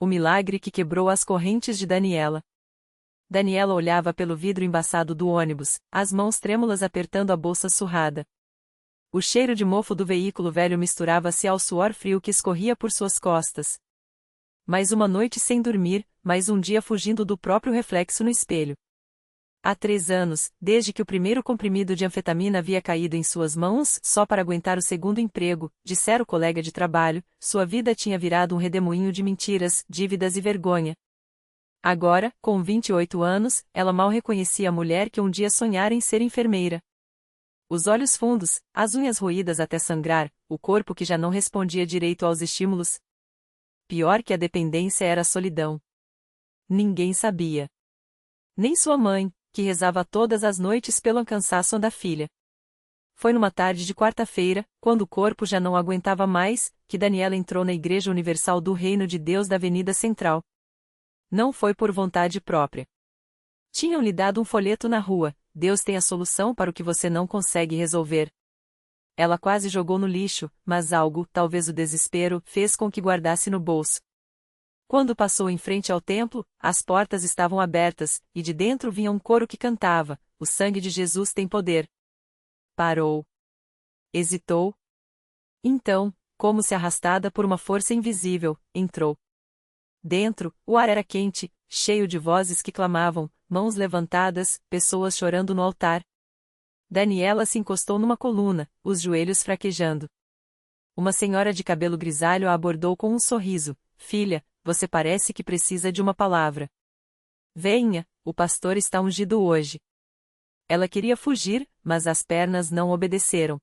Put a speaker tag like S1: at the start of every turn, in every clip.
S1: O milagre que quebrou as correntes de Daniela. Daniela olhava pelo vidro embaçado do ônibus, as mãos trêmulas apertando a bolsa surrada. O cheiro de mofo do veículo velho misturava-se ao suor frio que escorria por suas costas. Mais uma noite sem dormir, mais um dia fugindo do próprio reflexo no espelho. Há 3 anos, desde que o primeiro comprimido de anfetamina havia caído em suas mãos, só para aguentar o segundo emprego, dissera o colega de trabalho, sua vida tinha virado um redemoinho de mentiras, dívidas e vergonha. Agora, com 28 anos, ela mal reconhecia a mulher que um dia sonhara em ser enfermeira. Os olhos fundos, as unhas roídas até sangrar, o corpo que já não respondia direito aos estímulos. Pior que a dependência era a solidão. Ninguém sabia. Nem sua mãe, que rezava todas as noites pelo cansaço da filha. Foi numa tarde de quarta-feira, quando o corpo já não aguentava mais, que Daniela entrou na Igreja Universal do Reino de Deus da Avenida Central. Não foi por vontade própria. Tinham-lhe dado um folheto na rua: Deus tem a solução para o que você não consegue resolver. Ela quase jogou no lixo, mas algo, talvez o desespero, fez com que guardasse no bolso. Quando passou em frente ao templo, as portas estavam abertas, e de dentro vinha um coro que cantava: O sangue de Jesus tem poder. Parou. Hesitou. Então, como se arrastada por uma força invisível, entrou. Dentro, o ar era quente, cheio de vozes que clamavam, mãos levantadas, pessoas chorando no altar. Daniela se encostou numa coluna, os joelhos fraquejando. Uma senhora de cabelo grisalho a abordou com um sorriso: Filha, você parece que precisa de uma palavra. Venha, o pastor está ungido hoje. Ela queria fugir, mas as pernas não obedeceram.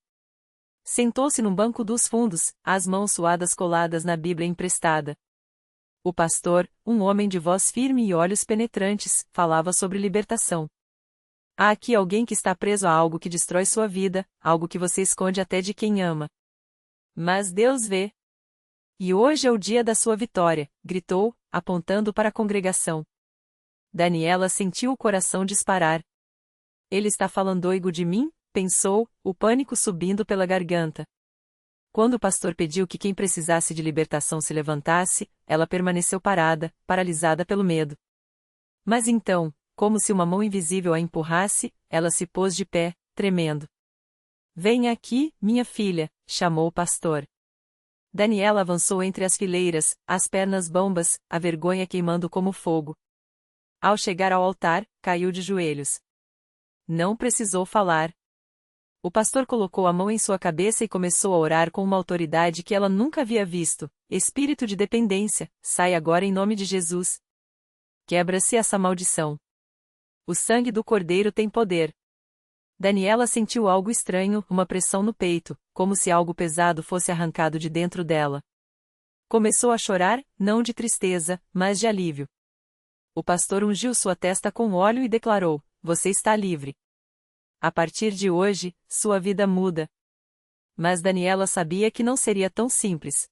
S1: Sentou-se num banco dos fundos, as mãos suadas coladas na Bíblia emprestada. O pastor, um homem de voz firme e olhos penetrantes, falava sobre libertação. Há aqui alguém que está preso a algo que destrói sua vida, algo que você esconde até de quem ama. Mas Deus vê. E hoje é o dia da sua vitória, gritou, apontando para a congregação. Daniela sentiu o coração disparar. Ele está falando de mim? Pensou, o pânico subindo pela garganta. Quando o pastor pediu que quem precisasse de libertação se levantasse, ela permaneceu parada, paralisada pelo medo. Mas então, como se uma mão invisível a empurrasse, ela se pôs de pé, tremendo. Venha aqui, minha filha, chamou o pastor. Daniela avançou entre as fileiras, as pernas bambas, a vergonha queimando como fogo. Ao chegar ao altar, caiu de joelhos. Não precisou falar. O pastor colocou a mão em sua cabeça e começou a orar com uma autoridade que ela nunca havia visto: Espírito de dependência, sai agora em nome de Jesus. Quebra-se essa maldição. O sangue do Cordeiro tem poder. Daniela sentiu algo estranho, uma pressão no peito, como se algo pesado fosse arrancado de dentro dela. Começou a chorar, não de tristeza, mas de alívio. O pastor ungiu sua testa com óleo e declarou: Você está livre. A partir de hoje, sua vida muda. Mas Daniela sabia que não seria tão simples.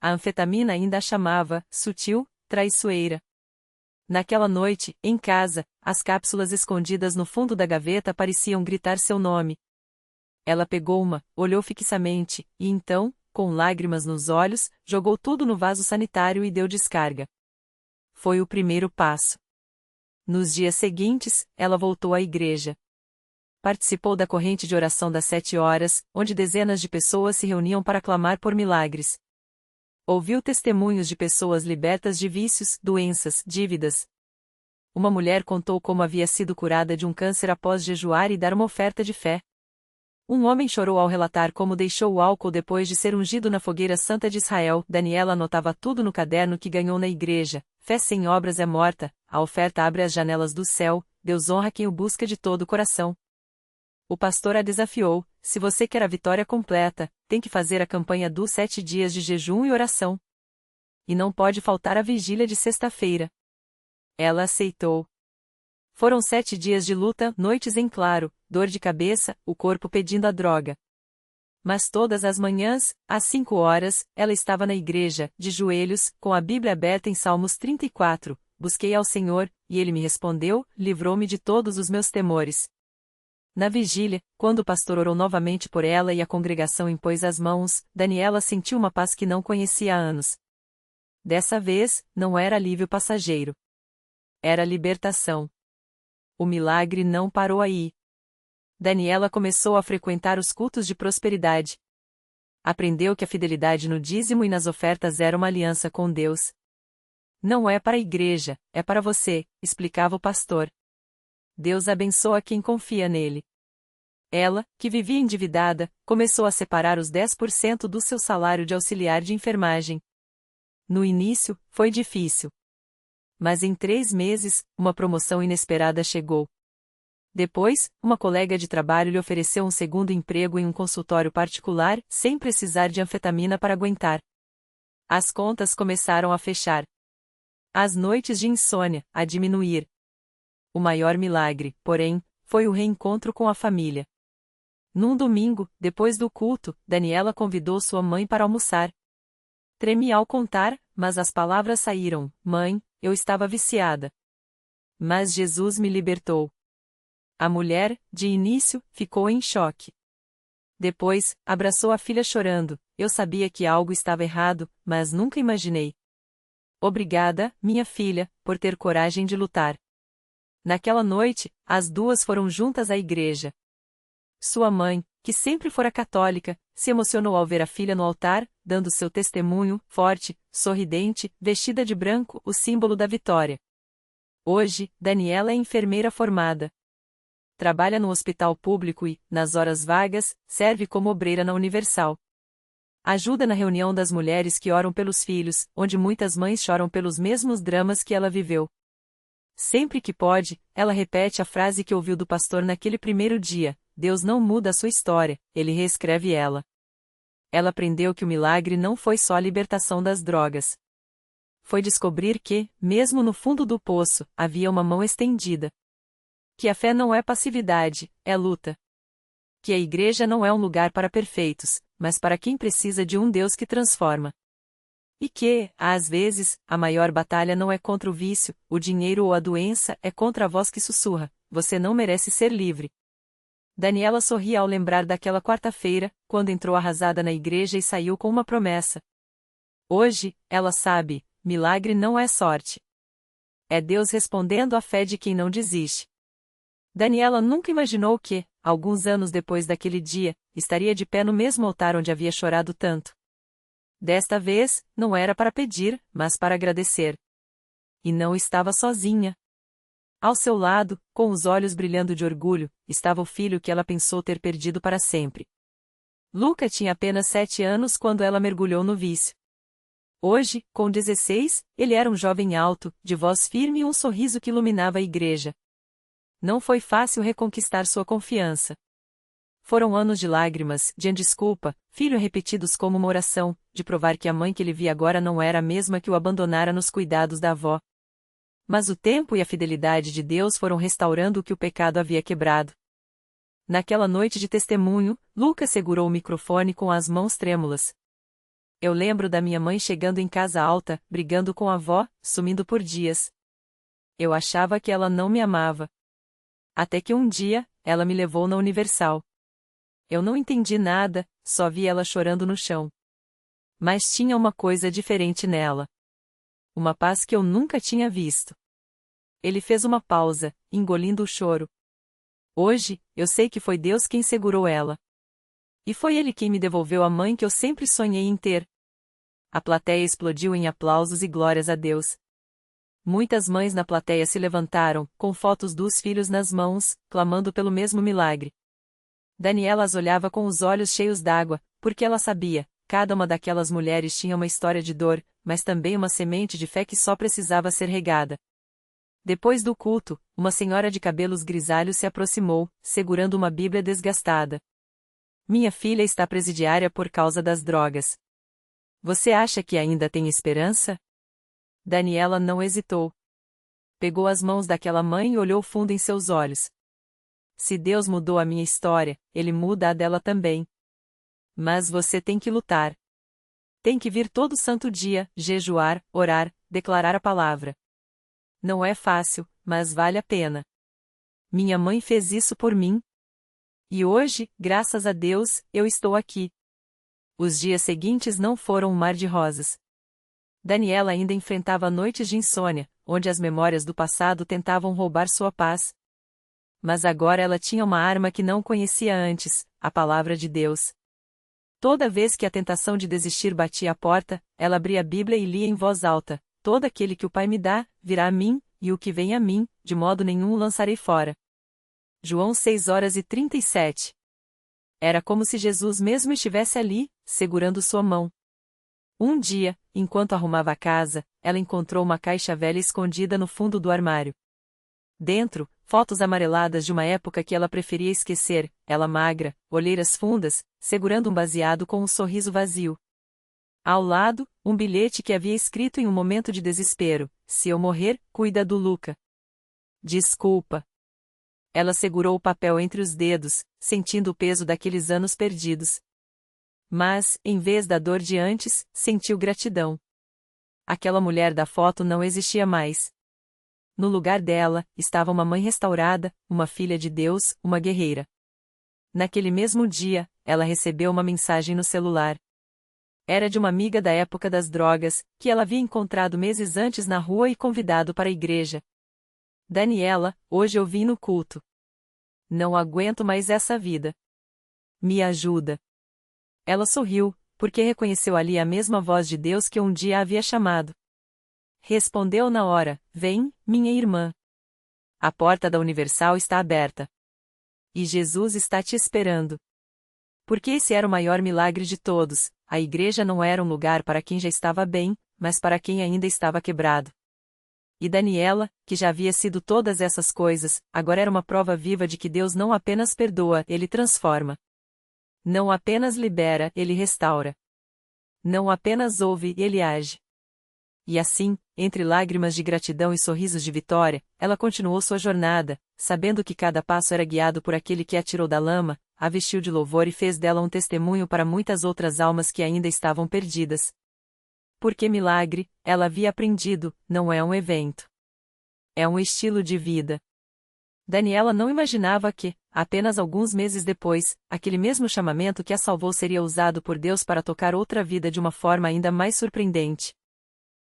S1: A anfetamina ainda a chamava, sutil, traiçoeira. Naquela noite, em casa, as cápsulas escondidas no fundo da gaveta pareciam gritar seu nome. Ela pegou uma, olhou fixamente, e então, com lágrimas nos olhos, jogou tudo no vaso sanitário e deu descarga. Foi o primeiro passo. Nos dias seguintes, ela voltou à igreja. Participou da corrente de oração das 7 horas, onde dezenas de pessoas se reuniam para clamar por milagres. Ouviu testemunhos de pessoas libertas de vícios, doenças, dívidas. Uma mulher contou como havia sido curada de um câncer após jejuar e dar uma oferta de fé. Um homem chorou ao relatar como deixou o álcool depois de ser ungido na fogueira santa de Israel. Daniela anotava tudo no caderno que ganhou na igreja: Fé sem obras é morta, a oferta abre as janelas do céu, Deus honra quem o busca de todo o coração. O pastor a desafiou: Se você quer a vitória completa, tem que fazer a campanha dos 7 dias de jejum e oração. E não pode faltar a vigília de sexta-feira. Ela aceitou. Foram 7 dias de luta, noites em claro, dor de cabeça, o corpo pedindo a droga. Mas todas as manhãs, às 5 horas, ela estava na igreja, de joelhos, com a Bíblia aberta em Salmos 34, busquei ao Senhor, e Ele me respondeu, livrou-me de todos os meus temores. Na vigília, quando o pastor orou novamente por ela e a congregação impôs as mãos, Daniela sentiu uma paz que não conhecia há anos. Dessa vez, não era alívio passageiro. Era libertação. O milagre não parou aí. Daniela começou a frequentar os cultos de prosperidade. Aprendeu que a fidelidade no dízimo e nas ofertas era uma aliança com Deus. Não é para a igreja, é para você, explicava o pastor. Deus abençoa quem confia nele. Ela, que vivia endividada, começou a separar os 10% do seu salário de auxiliar de enfermagem. No início, foi difícil. Mas em 3 meses, uma promoção inesperada chegou. Depois, uma colega de trabalho lhe ofereceu um segundo emprego em um consultório particular, sem precisar de anfetamina para aguentar. As contas começaram a fechar. As noites de insônia, a diminuir. O maior milagre, porém, foi o reencontro com a família. Num domingo, depois do culto, Daniela convidou sua mãe para almoçar. Tremi ao contar, mas as palavras saíram: "Mãe, eu estava viciada. Mas Jesus me libertou." A mulher, de início, ficou em choque. Depois, abraçou a filha chorando: "Eu sabia que algo estava errado, mas nunca imaginei." "Obrigada, minha filha, por ter coragem de lutar." Naquela noite, as duas foram juntas à igreja. Sua mãe, que sempre fora católica, se emocionou ao ver a filha no altar, dando seu testemunho, forte, sorridente, vestida de branco, o símbolo da vitória. Hoje, Daniela é enfermeira formada. Trabalha no hospital público e, nas horas vagas, serve como obreira na Universal. Ajuda na reunião das mulheres que oram pelos filhos, onde muitas mães choram pelos mesmos dramas que ela viveu. Sempre que pode, ela repete a frase que ouviu do pastor naquele primeiro dia: "Deus não muda a sua história, Ele reescreve ela." Ela aprendeu que o milagre não foi só a libertação das drogas. Foi descobrir que, mesmo no fundo do poço, havia uma mão estendida. Que a fé não é passividade, é luta. Que a igreja não é um lugar para perfeitos, mas para quem precisa de um Deus que transforma. E que, às vezes, a maior batalha não é contra o vício, o dinheiro ou a doença, é contra a voz que sussurra: "Você não merece ser livre." Daniela sorria ao lembrar daquela quarta-feira, quando entrou arrasada na igreja e saiu com uma promessa. Hoje, ela sabe: milagre não é sorte. É Deus respondendo à fé de quem não desiste. Daniela nunca imaginou que, alguns anos depois daquele dia, estaria de pé no mesmo altar onde havia chorado tanto. Desta vez, não era para pedir, mas para agradecer. E não estava sozinha. Ao seu lado, com os olhos brilhando de orgulho, estava o filho que ela pensou ter perdido para sempre. Luca tinha apenas 7 anos quando ela mergulhou no vício. Hoje, com 16, ele era um jovem alto, de voz firme e um sorriso que iluminava a igreja. Não foi fácil reconquistar sua confiança. Foram anos de lágrimas, de desculpa, filho repetidos como uma oração, de provar que a mãe que ele via agora não era a mesma que o abandonara nos cuidados da avó. Mas o tempo e a fidelidade de Deus foram restaurando o que o pecado havia quebrado. Naquela noite de testemunho, Lucas segurou o microfone com as mãos trêmulas. "Eu lembro da minha mãe chegando em casa alta, brigando com a avó, sumindo por dias. Eu achava que ela não me amava. Até que um dia, ela me levou na Universal. Eu não entendi nada, só vi ela chorando no chão. Mas tinha uma coisa diferente nela. Uma paz que eu nunca tinha visto." Ele fez uma pausa, engolindo o choro. "Hoje, eu sei que foi Deus quem segurou ela. E foi Ele quem me devolveu a mãe que eu sempre sonhei em ter." A plateia explodiu em aplausos e glórias a Deus. Muitas mães na plateia se levantaram, com fotos dos filhos nas mãos, clamando pelo mesmo milagre. Daniela as olhava com os olhos cheios d'água, porque ela sabia: cada uma daquelas mulheres tinha uma história de dor, mas também uma semente de fé que só precisava ser regada. Depois do culto, uma senhora de cabelos grisalhos se aproximou, segurando uma Bíblia desgastada. "Minha filha está presidiária por causa das drogas. Você acha que ainda tem esperança?" Daniela não hesitou. Pegou as mãos daquela mãe e olhou fundo em seus olhos. "Se Deus mudou a minha história, Ele muda a dela também. Mas você tem que lutar. Tem que vir todo santo dia, jejuar, orar, declarar a palavra. Não é fácil, mas vale a pena. Minha mãe fez isso por mim. E hoje, graças a Deus, eu estou aqui." Os dias seguintes não foram um mar de rosas. Daniela ainda enfrentava noites de insônia, onde as memórias do passado tentavam roubar sua paz. Mas agora ela tinha uma arma que não conhecia antes, a palavra de Deus. Toda vez que a tentação de desistir batia à porta, ela abria a Bíblia e lia em voz alta: todo aquele que o Pai me dá, virá a mim, e o que vem a mim, de modo nenhum o lançarei fora. João 6:37. Era como se Jesus mesmo estivesse ali, segurando sua mão. Um dia, enquanto arrumava a casa, ela encontrou uma caixa velha escondida no fundo do armário. Dentro, fotos amareladas de uma época que ela preferia esquecer, ela magra, olheiras fundas, segurando um baseado com um sorriso vazio. Ao lado, um bilhete que havia escrito em um momento de desespero: se eu morrer, cuida do Luca. Desculpa. Ela segurou o papel entre os dedos, sentindo o peso daqueles anos perdidos. Mas, em vez da dor de antes, sentiu gratidão. Aquela mulher da foto não existia mais. No lugar dela, estava uma mãe restaurada, uma filha de Deus, uma guerreira. Naquele mesmo dia, ela recebeu uma mensagem no celular. Era de uma amiga da época das drogas, que ela havia encontrado meses antes na rua e convidado para a igreja. Daniela, hoje eu vim no culto. Não aguento mais essa vida. Me ajuda. Ela sorriu, porque reconheceu ali a mesma voz de Deus que um dia a havia chamado. Respondeu na hora: vem, minha irmã. A porta da Universal está aberta. E Jesus está te esperando. Porque esse era o maior milagre de todos: a igreja não era um lugar para quem já estava bem, mas para quem ainda estava quebrado. E Daniela, que já havia sido todas essas coisas, agora era uma prova viva de que Deus não apenas perdoa, Ele transforma. Não apenas libera, Ele restaura. Não apenas ouve, Ele age. E assim, entre lágrimas de gratidão e sorrisos de vitória, ela continuou sua jornada, sabendo que cada passo era guiado por aquele que a tirou da lama, a vestiu de louvor e fez dela um testemunho para muitas outras almas que ainda estavam perdidas. Porque milagre, ela havia aprendido, não é um evento. É um estilo de vida. Daniela não imaginava que, apenas alguns meses depois, aquele mesmo chamamento que a salvou seria usado por Deus para tocar outra vida de uma forma ainda mais surpreendente.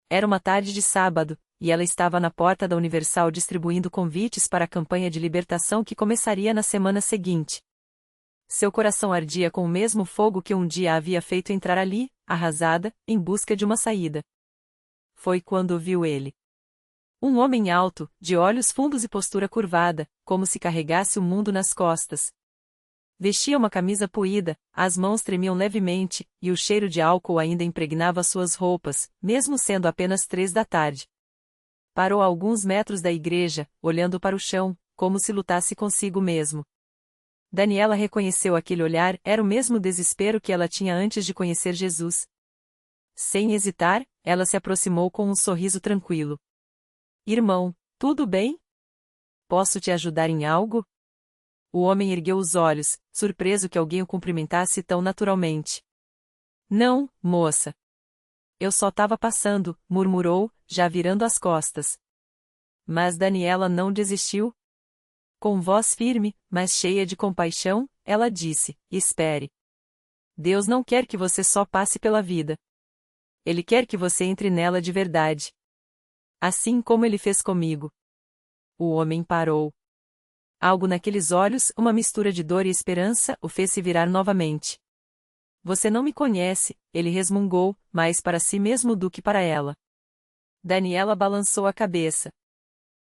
S1: Era uma tarde de sábado, e ela estava na porta da Universal distribuindo convites para a campanha de libertação que começaria na semana seguinte. Seu coração ardia com o mesmo fogo que um dia a havia feito entrar ali, arrasada, em busca de uma saída. Foi quando viu ele. Um homem alto, de olhos fundos e postura curvada, como se carregasse o mundo nas costas. Vestia uma camisa puída, as mãos tremiam levemente, e o cheiro de álcool ainda impregnava suas roupas, mesmo sendo apenas 3 da tarde. Parou a alguns metros da igreja, olhando para o chão, como se lutasse consigo mesmo. Daniela reconheceu aquele olhar, era o mesmo desespero que ela tinha antes de conhecer Jesus. Sem hesitar, ela se aproximou com um sorriso tranquilo. Irmão, tudo bem? Posso te ajudar em algo? O homem ergueu os olhos, surpreso que alguém o cumprimentasse tão naturalmente. Não, moça. Eu só estava passando, murmurou, já virando as costas. Mas Daniela não desistiu. Com voz firme, mas cheia de compaixão, ela disse: espere. Deus não quer que você só passe pela vida. Ele quer que você entre nela de verdade. Assim como ele fez comigo. O homem parou. Algo naqueles olhos, uma mistura de dor e esperança, o fez se virar novamente. Você não me conhece, ele resmungou, mais para si mesmo do que para ela. Daniela balançou a cabeça.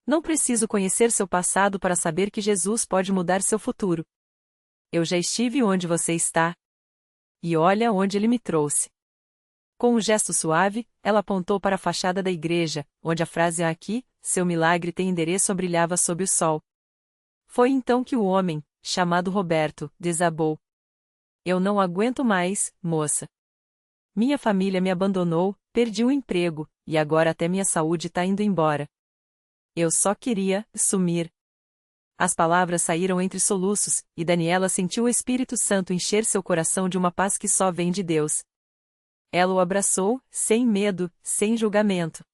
S1: Não preciso conhecer seu passado para saber que Jesus pode mudar seu futuro. Eu já estive onde você está. E olha onde ele me trouxe. Com um gesto suave, ela apontou para a fachada da igreja, onde a frase aqui, seu milagre tem endereço, brilhava sob o sol. Foi então que o homem, chamado Roberto, desabou. Eu não aguento mais, moça. Minha família me abandonou, perdi o emprego, e agora até minha saúde está indo embora. Eu só queria sumir. As palavras saíram entre soluços, e Daniela sentiu o Espírito Santo encher seu coração de uma paz que só vem de Deus. Ela o abraçou, sem medo, sem julgamento.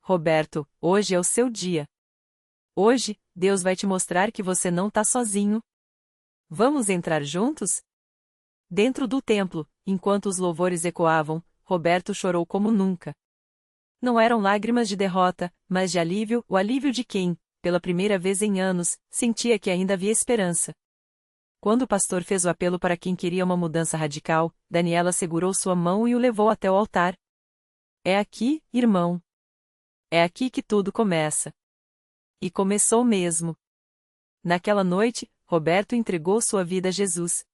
S1: Roberto, hoje é o seu dia. Hoje, Deus vai te mostrar que você não está sozinho. Vamos entrar juntos? Dentro do templo, enquanto os louvores ecoavam, Roberto chorou como nunca. Não eram lágrimas de derrota, mas de alívio, o alívio de quem, pela primeira vez em anos, sentia que ainda havia esperança. Quando o pastor fez o apelo para quem queria uma mudança radical, Daniela segurou sua mão e o levou até o altar. É aqui, irmão. É aqui que tudo começa. E começou mesmo. Naquela noite, Roberto entregou sua vida a Jesus.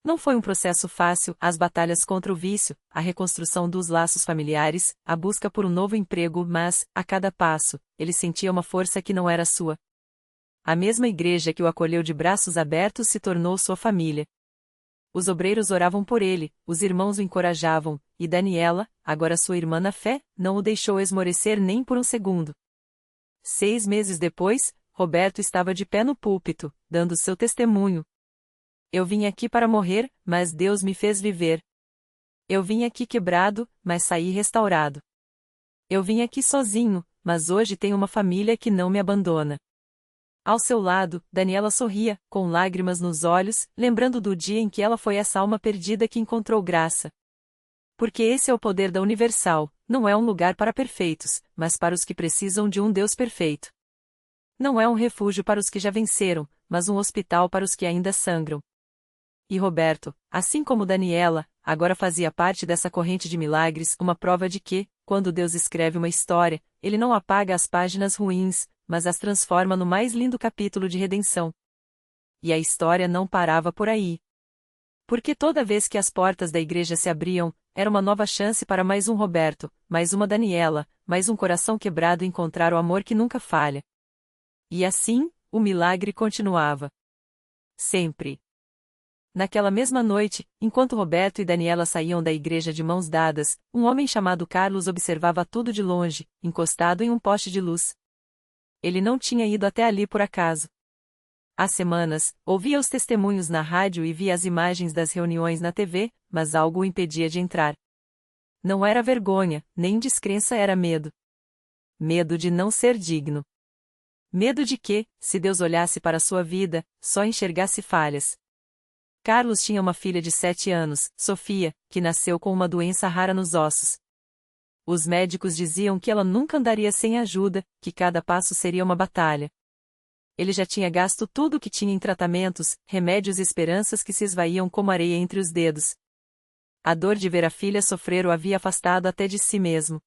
S1: Não foi um processo fácil, as batalhas contra o vício, a reconstrução dos laços familiares, a busca por um novo emprego, mas, a cada passo, ele sentia uma força que não era sua. A mesma igreja que o acolheu de braços abertos se tornou sua família. Os obreiros oravam por ele, os irmãos o encorajavam, e Daniela, agora sua irmã na fé, não o deixou esmorecer nem por um segundo. 6 meses depois, Roberto estava de pé no púlpito, dando seu testemunho. Eu vim aqui para morrer, mas Deus me fez viver. Eu vim aqui quebrado, mas saí restaurado. Eu vim aqui sozinho, mas hoje tenho uma família que não me abandona. Ao seu lado, Daniela sorria, com lágrimas nos olhos, lembrando do dia em que ela foi essa alma perdida que encontrou graça. Porque esse é o poder da Universal, não é um lugar para perfeitos, mas para os que precisam de um Deus perfeito. Não é um refúgio para os que já venceram, mas um hospital para os que ainda sangram. E Roberto, assim como Daniela, agora fazia parte dessa corrente de milagres, uma prova de que, quando Deus escreve uma história, ele não apaga as páginas ruins, mas as transforma no mais lindo capítulo de redenção. E a história não parava por aí. Porque toda vez que as portas da igreja se abriam, era uma nova chance para mais um Roberto, mais uma Daniela, mais um coração quebrado encontrar o amor que nunca falha. E assim, o milagre continuava. Sempre. Naquela mesma noite, enquanto Roberto e Daniela saíam da igreja de mãos dadas, um homem chamado Carlos observava tudo de longe, encostado em um poste de luz. Ele não tinha ido até ali por acaso. Há semanas, ouvia os testemunhos na rádio e via as imagens das reuniões na TV, mas algo o impedia de entrar. Não era vergonha, nem descrença, era medo. Medo de não ser digno. Medo de que, se Deus olhasse para sua vida, só enxergasse falhas. Carlos tinha uma filha de 7 anos, Sofia, que nasceu com uma doença rara nos ossos. Os médicos diziam que ela nunca andaria sem ajuda, que cada passo seria uma batalha. Ele já tinha gasto tudo o que tinha em tratamentos, remédios e esperanças que se esvaíam como areia entre os dedos. A dor de ver a filha sofrer o havia afastado até de si mesmo.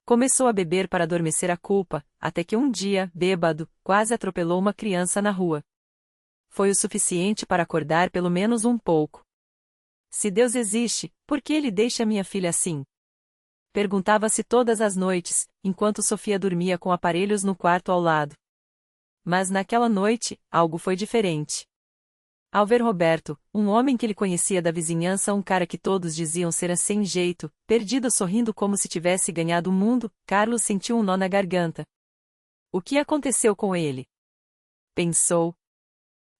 S1: Começou a beber para adormecer a culpa, até que um dia, bêbado, quase atropelou uma criança na rua. Foi o suficiente para acordar pelo menos um pouco. Se Deus existe, por que ele deixa minha filha assim? Perguntava-se todas as noites, enquanto Sofia dormia com aparelhos no quarto ao lado. Mas naquela noite, algo foi diferente. Ao ver Roberto, um homem que ele conhecia da vizinhança, um cara que todos diziam ser sem jeito, perdido sorrindo como se tivesse ganhado o mundo, Carlos sentiu um nó na garganta. O que aconteceu com ele? Pensou.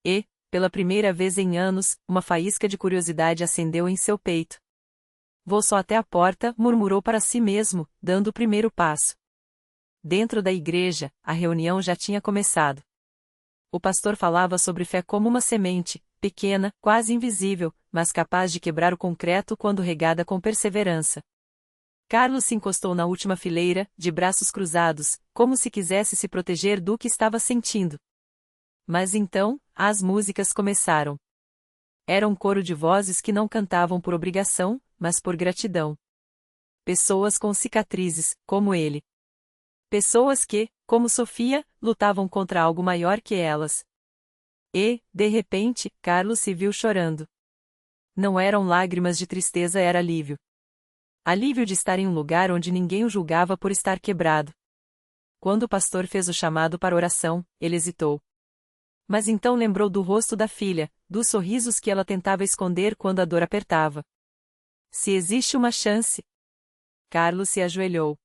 S1: E, pela primeira vez em anos, uma faísca de curiosidade acendeu em seu peito. Vou só até a porta, murmurou para si mesmo, dando o primeiro passo. Dentro da igreja, a reunião já tinha começado. O pastor falava sobre fé como uma semente, pequena, quase invisível, mas capaz de quebrar o concreto quando regada com perseverança. Carlos se encostou na última fileira, de braços cruzados, como se quisesse se proteger do que estava sentindo. Mas então, as músicas começaram. Era um coro de vozes que não cantavam por obrigação, mas por gratidão. Pessoas com cicatrizes, como ele. Pessoas que, como Sofia, lutavam contra algo maior que elas. E, de repente, Carlos se viu chorando. Não eram lágrimas de tristeza, era alívio. Alívio de estar em um lugar onde ninguém o julgava por estar quebrado. Quando o pastor fez o chamado para oração, ele hesitou. Mas então lembrou do rosto da filha, dos sorrisos que ela tentava esconder quando a dor apertava. Se existe uma chance. Carlos se ajoelhou.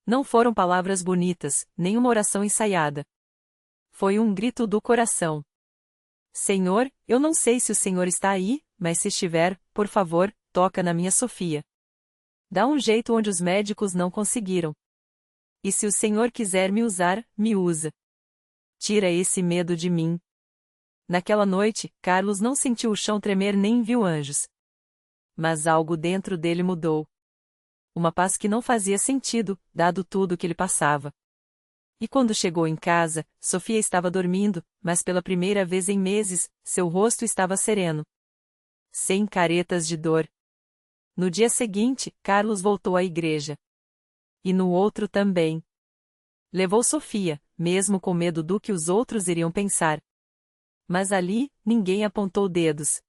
S1: Não foram palavras bonitas, nem uma oração ensaiada. Foi um grito do coração. Senhor, eu não sei se o Senhor está aí, mas se estiver, por favor, toca na minha Sofia. Dá um jeito onde os médicos não conseguiram. E se o Senhor quiser me usar, me usa. Tira esse medo de mim. Naquela noite, Carlos não sentiu o chão tremer nem viu anjos. Mas algo dentro dele mudou. uma paz que não fazia sentido, dado tudo o que ele passava. E quando chegou em casa, Sofia estava dormindo, mas pela primeira vez em meses, seu rosto estava sereno. Sem caretas de dor. No dia seguinte, Carlos voltou à igreja. E no outro também. Levou Sofia, mesmo com medo do que os outros iriam pensar. Mas ali, ninguém apontou dedos.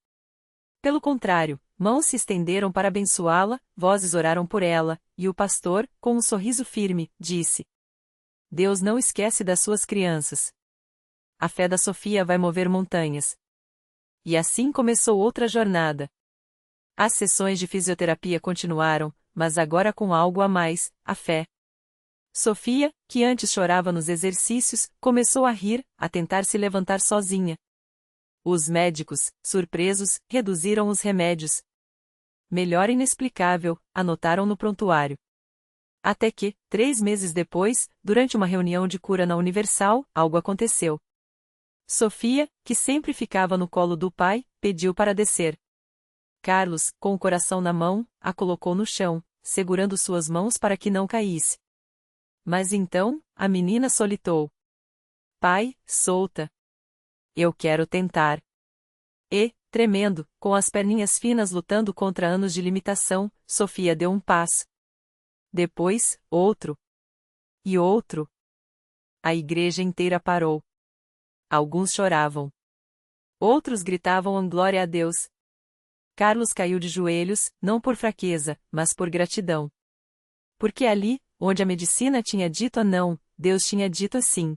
S1: Pelo contrário, mãos se estenderam para abençoá-la, vozes oraram por ela, e o pastor, com um sorriso firme, disse: Deus não esquece das suas crianças. A fé da Sofia vai mover montanhas. E assim começou outra jornada. As sessões de fisioterapia continuaram, mas agora com algo a mais, a fé. Sofia, que antes chorava nos exercícios, começou a rir, a tentar se levantar sozinha. Os médicos, surpresos, reduziram os remédios. Melhora inexplicável, anotaram no prontuário. Até que, 3 meses depois, durante uma reunião de cura na Universal, algo aconteceu. Sofia, que sempre ficava no colo do pai, pediu para descer. Carlos, com o coração na mão, a colocou no chão, segurando suas mãos para que não caísse. Mas então, a menina solitou. Pai, solta. Eu quero tentar. E, tremendo, com as perninhas finas lutando contra anos de limitação, Sofia deu um passo. Depois, outro. E outro. A igreja inteira parou. Alguns choravam. Outros gritavam glória a Deus. Carlos caiu de joelhos, não por fraqueza, mas por gratidão. Porque ali, onde a medicina tinha dito não, Deus tinha dito sim.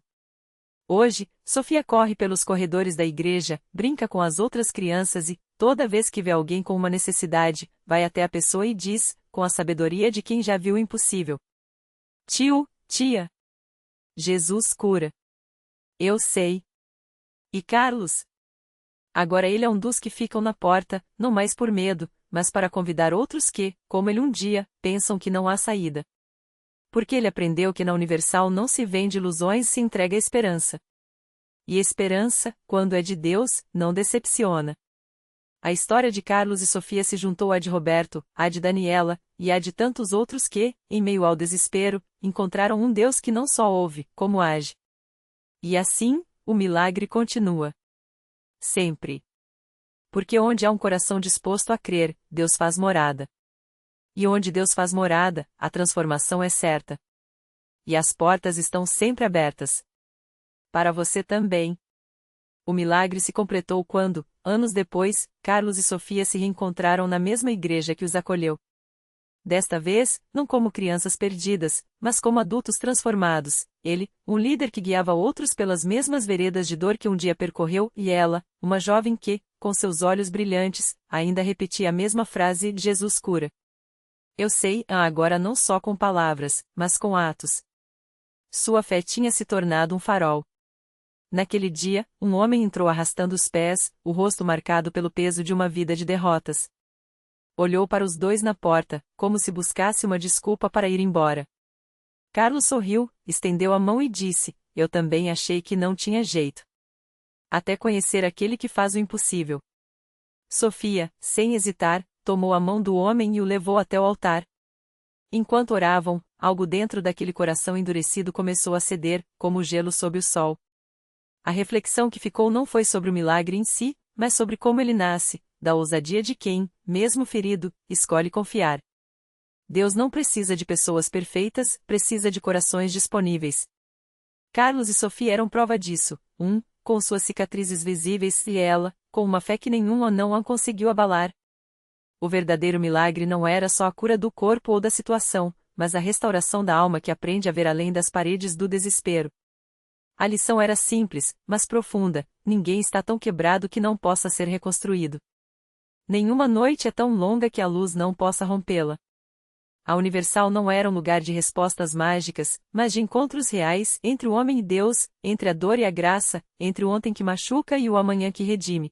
S1: Hoje, Sofia corre pelos corredores da igreja, brinca com as outras crianças e, toda vez que vê alguém com uma necessidade, vai até a pessoa e diz, com a sabedoria de quem já viu o impossível: Tio, tia. Jesus cura. Eu sei. E Carlos? Agora ele é um dos que ficam na porta, não mais por medo, mas para convidar outros que, como ele um dia, pensam que não há saída. Porque ele aprendeu que na Universal não se vende ilusões, se entrega a esperança. E esperança, quando é de Deus, não decepciona. A história de Carlos e Sofia se juntou à de Roberto, à de Daniela, e à de tantos outros que, em meio ao desespero, encontraram um Deus que não só ouve, como age. E assim, o milagre continua. Sempre. Porque onde há um coração disposto a crer, Deus faz morada. E onde Deus faz morada, a transformação é certa. E as portas estão sempre abertas. Para você também. O milagre se completou quando, anos depois, Carlos e Sofia se reencontraram na mesma igreja que os acolheu. Desta vez, não como crianças perdidas, mas como adultos transformados, ele, um líder que guiava outros pelas mesmas veredas de dor que um dia percorreu, e ela, uma jovem que, com seus olhos brilhantes, ainda repetia a mesma frase: Jesus cura. Eu sei, agora não só com palavras, mas com atos. Sua fé tinha se tornado um farol. Naquele dia, um homem entrou arrastando os pés, o rosto marcado pelo peso de uma vida de derrotas. Olhou para os dois na porta, como se buscasse uma desculpa para ir embora. Carlos sorriu, estendeu a mão e disse: Eu também achei que não tinha jeito. Até conhecer aquele que faz o impossível. Sofia, sem hesitar, tomou a mão do homem e o levou até o altar. Enquanto oravam, algo dentro daquele coração endurecido começou a ceder, como gelo sob o sol. A reflexão que ficou não foi sobre o milagre em si, mas sobre como ele nasce, da ousadia de quem, mesmo ferido, escolhe confiar. Deus não precisa de pessoas perfeitas, precisa de corações disponíveis. Carlos e Sofia eram prova disso, com suas cicatrizes visíveis, e ela, com uma fé que nenhum ou não a conseguiu abalar. O verdadeiro milagre não era só a cura do corpo ou da situação, mas a restauração da alma que aprende a ver além das paredes do desespero. A lição era simples, mas profunda: ninguém está tão quebrado que não possa ser reconstruído. Nenhuma noite é tão longa que a luz não possa rompê-la. A Universal não era um lugar de respostas mágicas, mas de encontros reais entre o homem e Deus, entre a dor e a graça, entre o ontem que machuca e o amanhã que redime.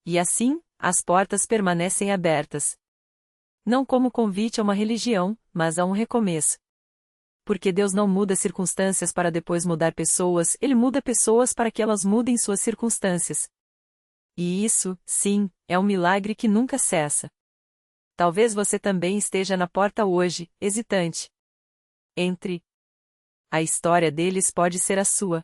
S1: E assim, as portas permanecem abertas. Não como convite a uma religião, mas a um recomeço. Porque Deus não muda circunstâncias para depois mudar pessoas, Ele muda pessoas para que elas mudem suas circunstâncias. E isso, sim, é um milagre que nunca cessa. Talvez você também esteja na porta hoje, hesitante. Entre. A história deles pode ser a sua.